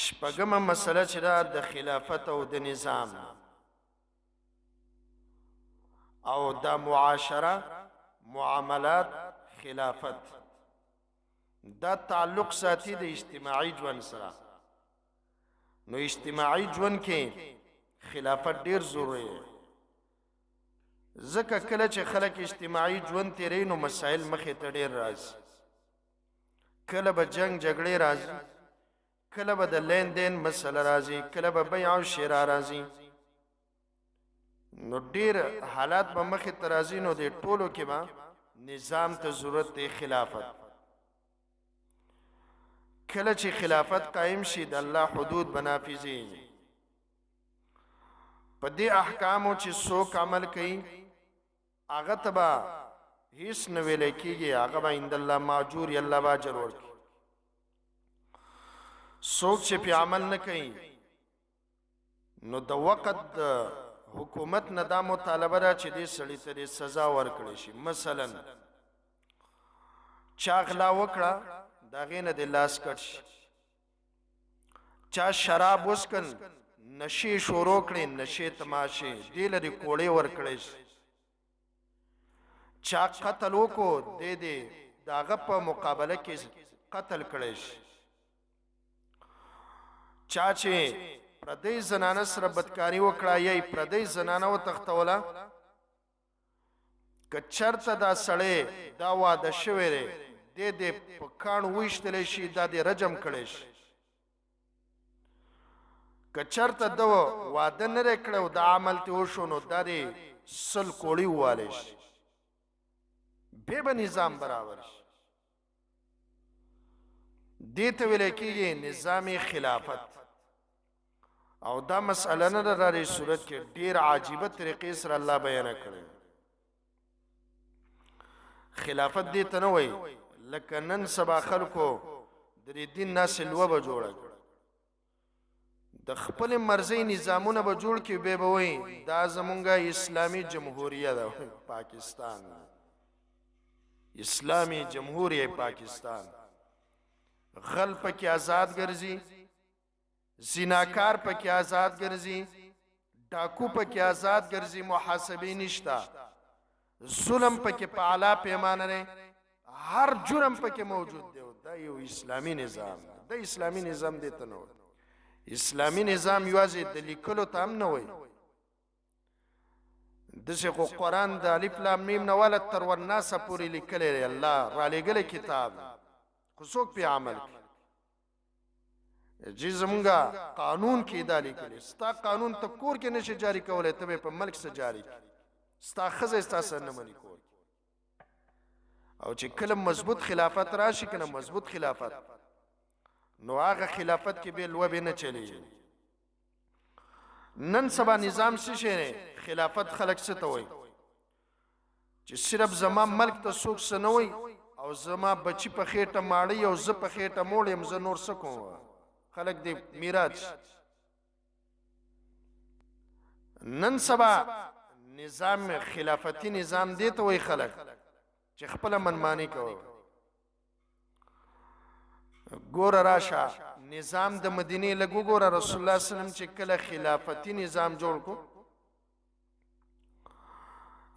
شپږمه مسله چې دا د خلافت او د نظام او د معاشره معاملات خلافت دا تعلق ساتي د اجتماعي ژوند سره. نو اجتماعي ژوند کې خلافت ډیر ضروري دی، ځکه کله چې خلک اجتماعي ژوند تیری نو مسائل مخې ته ډیر راځي. کله به جنگ جګړې راځي، کله به د لین دین مسله راځي، کله به بیع او شراء راځي. نو ډیر حالات به مخې ته راځي. نو د ټولو کې به نظام ته ضرورت دی خلافت. کله چې خلافت قائم شي د الله حدود بنافذي په دې احکامو چې څوک عمل کوي هغه ته به هیڅ نه ویل کېږي، هغه به عند الله ماجور یا الله به اجر ورکړي. څوک چې په عمل نه کوي نو د وخت د حکومت نه دا مطالبه ده چې دې سړي ته دې سزا ورکړي شي. مثلا چا غلا وکړه د هغې نه د لاس کټ شي، چا شراب وڅکل نشې شروع کړې نشې تماشې دې له دې کوړې ورکړی شي. چا قتل وکړو دې د هغه په مقابله کې قتل کړی شي. چا چې پردی زنانه سره بدکاري وکړه یا پردی زنانه وتښتوله، که چرته دا سړی دا واده شوی دی دې په کاڼ ویشتلی شي، دا دې رجم کړی شي. که چرته ده واده نه دی کړی او دا عمل تې وشو نو دا دې 100 کوړي ووالی شي، بیا به نظام برابر شي. دې ته ویلی کېږي نظام خلافت. او دا مسئله نه ده را دې صورت کې ډېر عجیبه طریقې سره الله بیانه کړی. خلافت دې ته نه وایي لکه نن سبا خلکو د دې دین ناسې لوه به جوړه کړه، د خپلې مرضۍ نظامونه به جوړ کړي، بیا به وایي دا زمونږ اسلامي جمهوریه ده پاکستان، اسلامي جمهوریه پاکستان. غل پکې آزاد ګرځي، زناکار پکې آزاد ګرځي، ډاکو پکې آزاد ګرځي، محاسبې نشته، ظلم پکې په اعلی پیمانه دی، هر جرم پکې موجود دی. دا یو اسلامي نظام دی. دا اسلامي نظام دی ته نه وایي. اسلامي نظام یوازې د لیکلو ته هم نه وایي. داسې خو قرآن د الف لام میم نه والا تر والناسه پورې لیکلی دی، الله رالیږلی کتاب، خو څوک پې عمل کوي. چې زمونږ قانون کې دا لیکلی ستا قانون ته کور کې نشي جاری کولی، ته به په ملک څه جاری کړي، ستا ښځه ستا سره نه مني کول. او چې کله مضبوط خلافت راشي که نه مضبوط خلافت نو هغه خلافت کې به لوبې نه چلیږي. نن سبا نظام څه شی دی؟ خلافت خلک څه ته وایي چې صرف زما ملک ته څوک څه نه وایي او زما بچی په خېټه ماړی او زه په خېټه موړ یم، زه نور څه کوم؟ خلک دې میراث. نن سبا نظام خلافتی نظام دی ته وایي خلک چې خپله منمانی کوي. ګوره راشه نظام د مدینې لږ وګوره، رسول الله صلی الله علیه وسلم چې کله خلافتی نظام جوړ کو،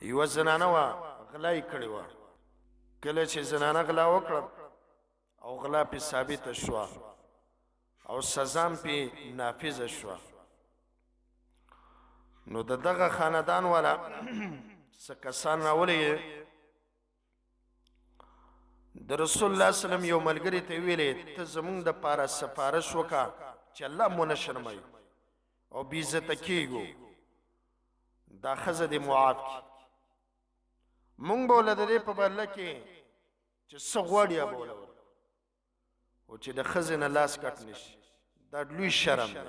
یوه زنانه وه غلا یې کړې وه. کله چې زنانه غلا وکړه او غلا پې ثابته شوه او سزا هم پې نافظه شوه، نو د دغه خاندان والا څه کسان راولېږي، د رسول الله صلی الله علیه وسلم یو ملګري ته ویلې ته زمونږ دپاره سفارش وکړه چې الله مو نه شرموي او بې عزته کېږو، دا ښځه دې معاف کړي. مونږ به له د دې په بدله کې چې څه غواړي به وله ورکړو، او چې د ښځې نه لاس کټ نشي، دا لوی شرم دی.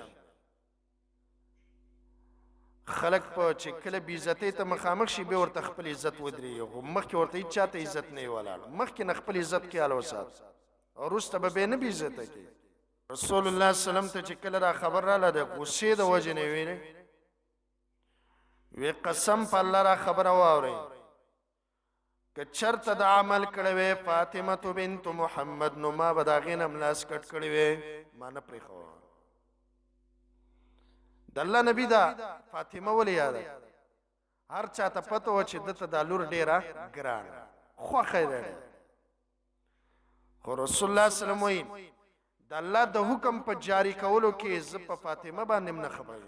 خلک په چې کله بې عزتۍ ته مخامخ شي بیا ورته خپل عزت ودرېږي، خو مخکې ورته هېڅ چا ته عزت نه وي ولاړ، مخکې نه خپل عزت خیال وسات او وروسته به بیا نه بې عزته کېږي. رسول الله صلی الله علیه وسلم ته چې کله دا خبر راغله د غصې د وجې نه ویلې وی قسم په الله را خبره واورئ که چرته د عمل کړی وی فاطمه بنت محمد نو ما به د هغې نه ملاس کټ کړی وی، ما نه پرېښوه. د الله نبی دا فاطمه ولې یاده هر چا ته پته و چې دته دا لور ډیره ګرانه خوښه ده خو رسول الله صلی الله علیه وسلم د الله د حکم په جاری کولو کې زه په فاطمه باندې نه خبره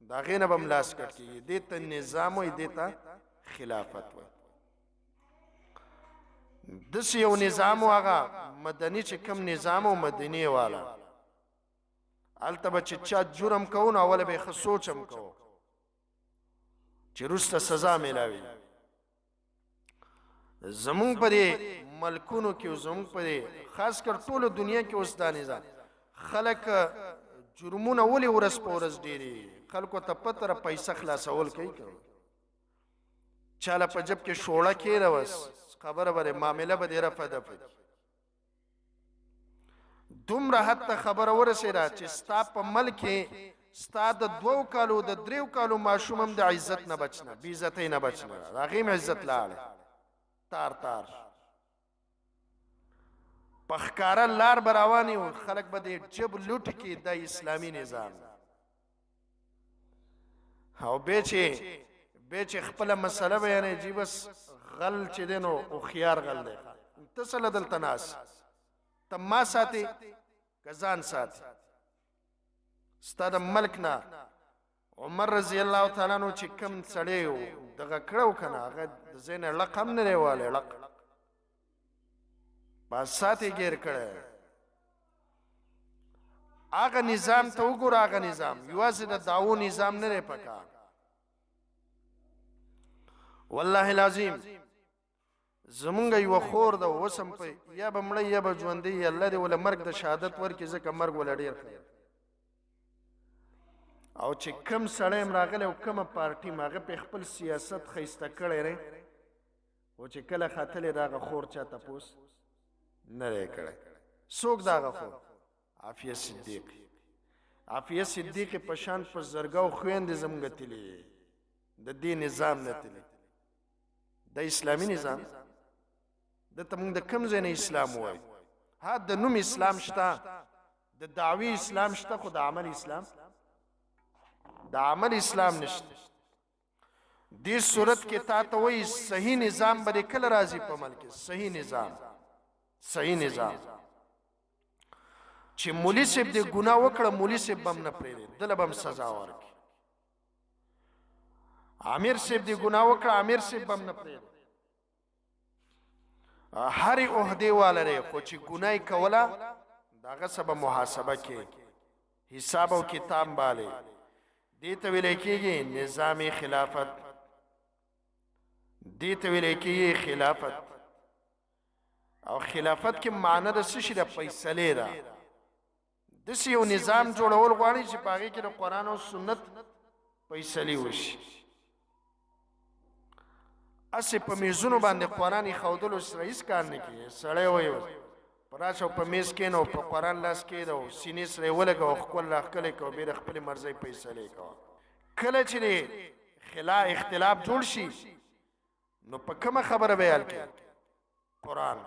دا غینه بم لاس کټ کی دې ته نظام وي دې ته خلافت وي دس یو نظام واغه مدني چې کم نظام او مدني والا التبه چې چا جرم کوون اول به خصوصم کو چې روسته سزا ملاوي زمون پرې ملکونو کې زمون پرې خاص کر ټول دنیا کې اوس دا نظام خلک جرمونه ولي ورس پورس ډيري خلکو ته پتر پیسې خلاصول کوي چاله په جب کې شوړه کې راوس خبره بره معاملې به ډیره فدفد دومره حتی خبره ورسېده چې ستا په ملک ستا د 2 کالو د 3 کالو ماشوم هم د عزت نه بچنه بی عزتۍ نه بچنه هغې عزت لاړه تار تار په ښکاره لار به روانې و خلک به د جب لوټ کې د اسلامي نظام او بیا چې خپله مسله بیانوي جی بس غل چې دی نو هوښیار غل دی ته څه له دلته ناست ته ما ساتې که ځان ساتې ستا د ملک نه عمر رضی الله تعالی عنہ چې کوم سړی و دغه کړه و که نه هغه د ځای نه لق هم نه دی والی لق بس ساتې ګیر کړی هغه نظام ته وګوره هغه نظام یوازې د دعوو نظام نه دی پکار والله العظیم زمونږ یو خور د وسم په یا به مړی یا به ژوندی الله دې وله مرګ د شهادت ورکړي ځکه مرګ وله ډېر ښه او چې کم سړی م راغلی او کومه پارټي م هغه پې خپل سیاست ښایسته کړی دی خو چې کله ختلی د هغه خور چا تپوس نه دی کړی څوک د هغه خور عافیه صدیقي عافیه صدیقي په شان په زرګو خویندې زموږ تلي د دې نظام نه تلي د اسلامي نظام دته موږ د کوم ځای نه اسلام وایو ها د نوم اسلام شته د دعوی اسلام شته خو د عمل اسلام د عمل اسلام نشته دې صورت کې تا ته وایي صحیح نظام به کله راځي په عمل کې صحیح نظام چې مولي صاحب دې ګناه وکړه مولي صاحب به هم نه پرېږدي دله به هم سزا ورکړي عامر صاحب دې ګناه وکړه عامر صاحب به هم نه پرېږدي هرې عهدې والا دی خو چې ګناه یې کوله د هغه څه به محاسبه کې حساب او کتاب باندې دې ته ویلی کېږي نظام خلافت دې ته ویلی کېږي خلافت او خلافت کې معنی د څه شي د فیصلې ده داسې یو نظام جوړول غواړي چې په هغې کې د قرآن او سنت فیصلې وشي اسې په میزونو باندې قرآن ایښودلو سره هېڅ کار نه کېږي سړی وایي په راشه په میز کښېنه او په قرآن لاس کښېږده او سینې سره یې ولګوه او ښکل راښکلی کوه بیا د خپلې مرضۍ فیصلې کوه کله چې د اختلاف جوړ شي نو په کومه خبره به یې حل کړي قرآن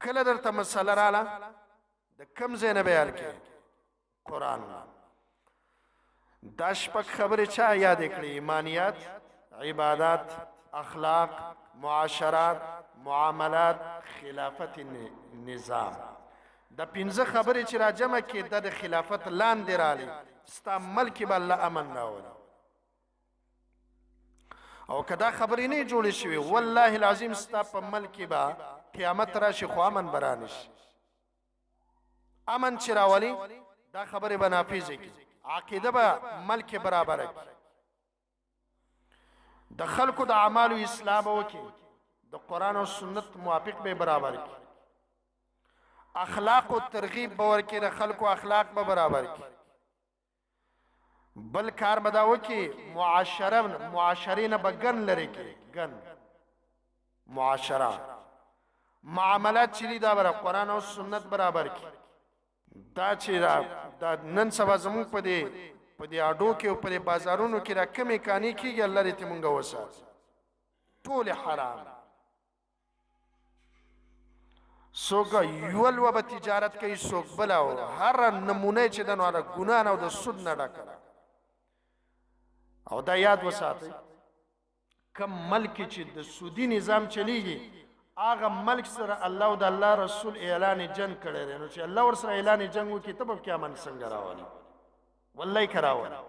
کله درته مسله راله د کوم ځای نه به یې حل کړي قرآن دا شپږ خبرې چا یادې کړي ایمانیات عبادات اخلاق معاشرات معاملات خلافت نظام د 15 خبرې چې را جمع کې د خلافت لاندې رالی ستا ملک به الله امن راولي او که دا خبرې نه جوړې شوې والله العظیم ستا په ملک به قیامت راشي خو امن به رانشي امن چې راولي دا خبرې به نافظې کړي عقیده به ملک برابره کړي د خلکو د اعمالو اصلاح به وکړي د قرآن او سنت موافق به برابر کړي اخلاق او ترغیب به ورکړي د خلکو اخلاق به برابر کړي بل کار به دا وکړي معاشرې نه به ګن لرې کړي ګن معاشره معاملات چې دي دا به قرآن او سنت برابر کړي دا چې دا نن سبا زموږ په دې اډو کې او په دې بازارونو کې را کمې کانې کېږي الله دې مونږ وساتي ټولې حرام څوک یول و به تجارت کوي څوک بله او هر نمونه چې د نو د ګناه نه او د سود نه ډکه ده. او دا یاد وساتئ کم ملک چې د سودی نظام چلیږي هغه ملک سره الله او د الله رسول اعلان جنگ کړی دی، نو چې الله ورسره اعلان جنگ وکړي ته به پکې امن څنګه راولي؟ والله که راولي.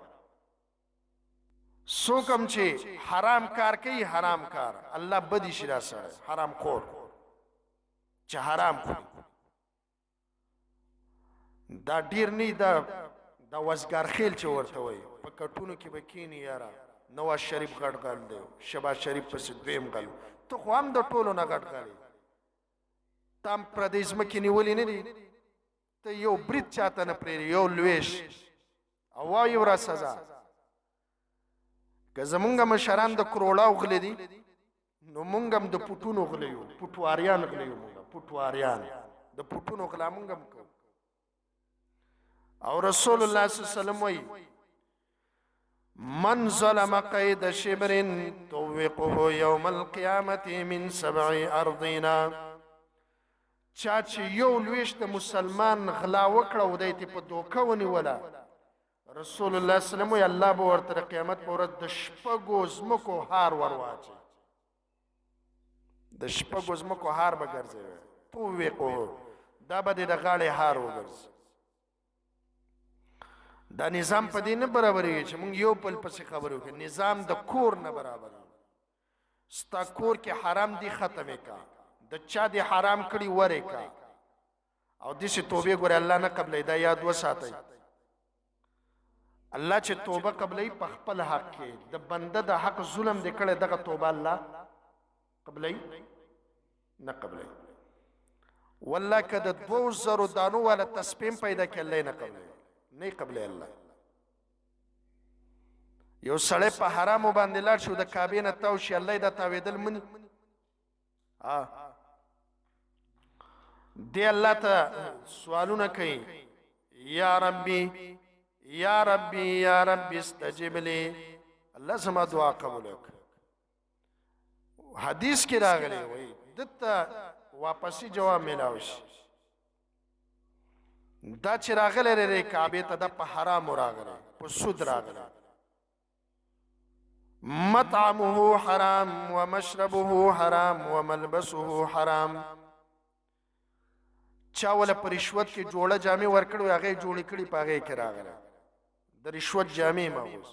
څوک هم چې حرام کار کوي حرام کار الله بدی شي را سره حرام خور چې حرام خوري دا ډیر نه دا وزګار خیل چې ورته وایي په کټونو کې به کینی یاره نواز شریف غټ غل دی شهباز شریف پسې دویم غل ته خو هم د ټولو نه غټ غلی تا هم پردې ځمکې نیولې نه دي ته یو برید چاته نه پرېږدي یو لویش او وایي ورا سزا که زمونږ مشران د کروړاو غلی دي نو مونږ هم د پوټونو غلی یو پوټواریان غلی یو مونږ پوټواریان د پوټونو غلا مونږ هم کوو. او رسول الله صلی الله علیه وسلم وایي من ظلم قید شبر طوقه یوم القیامة من 7 ارضین چا چې یو لویشت مسلمان غلا وکړه او دی ته په دوکه ونیوله رسول الله صلی الله علیه وسلم وایي الله به ورته د قیامت په ورځ د 6 ځمکو هار ور واچوي د 6 ځمکو هار به ګرځوي طوقه دا به د غاړې هار وګرځي. دا نظام په دې نه برابرېږي چې موږ یو بل پسې خبرې وکړو نظام د کور نه برابر ستا کور کې حرام دي ختم کا د چا دې حرام کړي ورې کا او دې چې توبې ګورې الله نه قبلې دا یاد وساتئ الله چې توبه قبلې په خپل حق کې د بنده د حق ظلم دې کړی دغه توبه الله قبلې نه قبلې والله که د 2000 دانو والا تسپیم پیدا کړلی نه قبلې نه قبلې الله. یو سړی په حرامو باندې لاړ شو د کعبې نه تاو شي الله یې دا تاوېدل مني دی الله ته سوالونه کوي یا ربي یا ربي یا ربي استجب لي الله زما دعا قبول وکړه. حدیث کې راغلی وایي دته واپسی جواب میلاو شي دا چې راغلی دی کعبې ته دا په حرامو راغلی په سود راغلی مطعمه حرام ومشربه حرام وملبسه حرام چا ولا په رشوت کې جوړه جامې ورکړو هغه جوړې کړي په هغه کې راغلی د رشوت جامې ماوس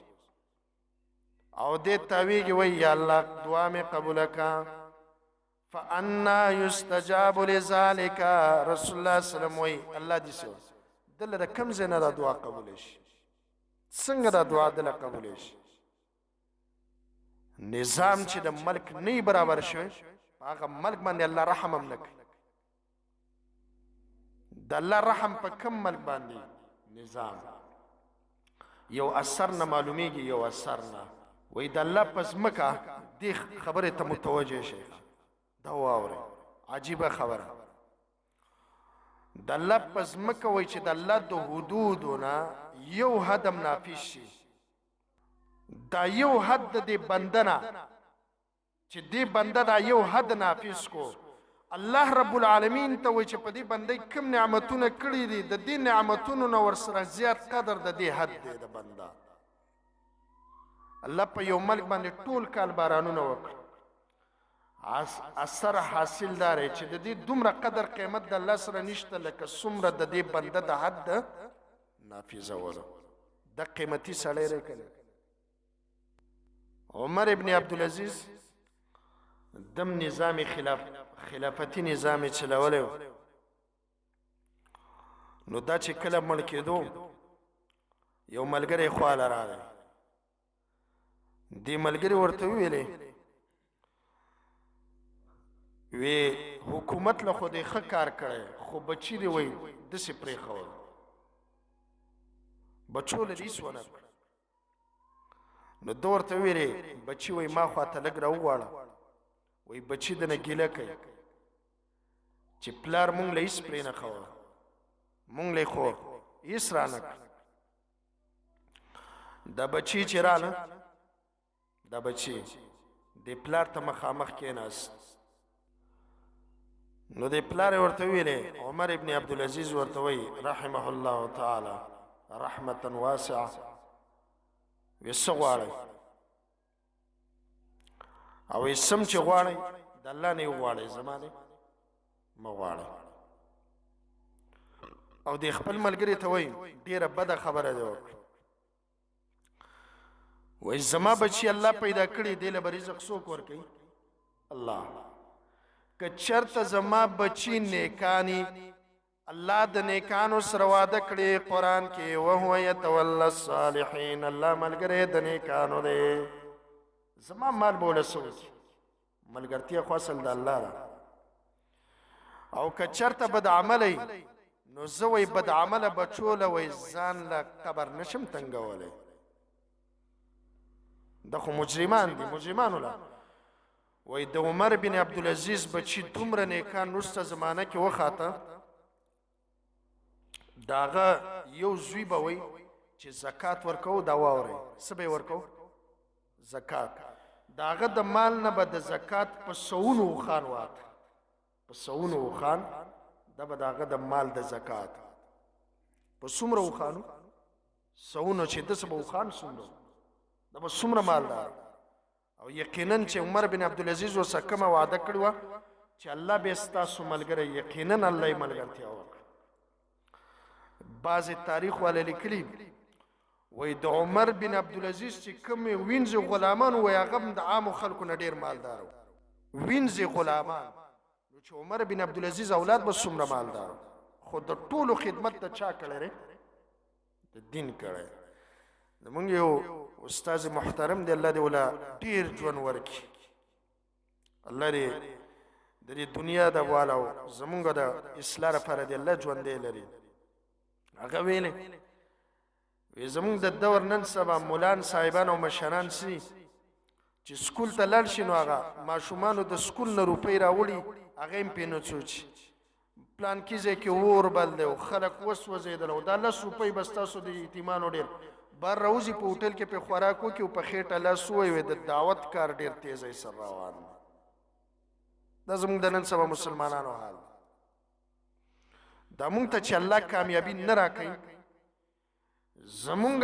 او دې تاویږي وای یا الله دعا مې قبول کا فانا يستجاب لذلك رسول الله صلی الله علیه وسلم وای الله دې سو دل د کم زنه دا دعا قبول شي څنګه دا دعا دل قبول شي نظام چې د ملک نه برابر شوی هغه ملک باندې الله رحم هم نک د الله رحم په کم ملک باندې نظام یو اثر نه معلومیږي یو اثر نه وای د الله پس مکه دې خبره ته متوجه شي دا واوره عجیبه خبره د الله پس مکه وای چې د الله د حدودونه یو حدم نافذ شي دا یو حد د بندنا چې دې بنده دا یو حد نافذ کو الله رب العالمین ته وای چې په دې بندې کوم نعمتونه کړې دي د دې نعمتونو نو ورسره زیات قدر د دې حد دی د بنده الله په یو ملک باندې ټول کال بارانونه وکړ اثر حاصل دار چې د دې دومره قدر قیمت د الله سره نشته لکه څومره د دې بنده د حد نافذ ولو د قیمتي سړی راکړي. عمر ابن عبدالعزیز دم نظام خلافتی نظام چلولی نو دا چې کله مړ کېدو یو ملګری خواله راغی دې ملګری ورته ویلې وی حکومت له خو دې ښه کار کړی خو بچی دی وای داسې پرېښول بچو له هېڅ ونه کړ نو ده ورته ویلې بچي وای ما خواته لږ راوغواړه وای بچی دنه ګیله کوي چې پلار مونږ له هېڅ پرې نه ښوه مونږ له خو هېڅ رانه کړ دا بچی چې راله دا بچی د پلار ته مخامخ کېناست نو د پلار ورته ویلې عمر ابن عبدالعزیز ورته وی رحمه الله تعالی رحمتا واسعه وسه غواړي او اسم چې غواړي د الله نه غواړي زمانه مغواړي او د خپل ملګری ته وای ډیره بده خبره ده وای زما بچي الله پیدا کړی دی له رزق څوک ورکي الله که چرته زما بچي نیکانی الله د نیکانو سره وعده کړی قران کې او هو يتولى الصالحين الله ملګری د نیکانو دی زما مال بوله سوچ ملګرتیا خو اصل د الله را او که چرته بد عملی نو زوی بد عمله بچوله وای ځان له قبر نشم تنګولی دا خو مجرمان دي مجرمانو لا وای د عمر بن عبدالعزیز بچی دومره نیکان نوسته زمانه کې وخاته داغه یو زوی به وای چې زکات ورکو دا واوري څه به ورکو زکات داغه د مال نه به د زکات په سونو خان وات په سونو خان دا به داغه د مال د زکات په څومره خانو سونو چې د سبو خان څومره دا به څومره مالدار او یقینا چې عمر بن عبدالعزیز وسه کومه وعده کړې وه چې الله به ستاسو ملګری یقینا الله یې ملګرتیا وکړي بعضې تاریخ والا لیکلي وای د عمر بن عبدالعزیز چې کومې وینځې غلامان وای هغه هم د عامو خلکو نه ډېر مالدار و وینځې غلامان نو چې عمر بن عبدالعزیز اولاد به څومره مالدار خو د ټولو خدمت د چا کړی دی د دین کړی زمونږ یو استاذ محترم دی الله دې ولا ډېر ژوند ورکړي الله دې د دې دنیا د والاو زمونږ د اصلاح لپاره دې الله ژوندی لري هغه ویلې وی زمونږ د دور نن سبا مولان صاحبان او مشران سي چې سکول ته لاړ شي نو هغه ماشومانو د سکول نه روپۍ راوړي هغه یې پې نه څوچي پلان کې ځای کې اور بل دی او خلک وسوځېدل او دا 10 روپۍ به ستاسو د یتیمانو ډېر بار راوځي په هوټل کې په خوراک وکړي او په خېټه لاس ووایي د دعوت کار ډېر تیزی سره روان دا زمونږ د نن سبا مسلمانانو حال دا مونږ ته چې الله کامیابي نه راکوي زمونږ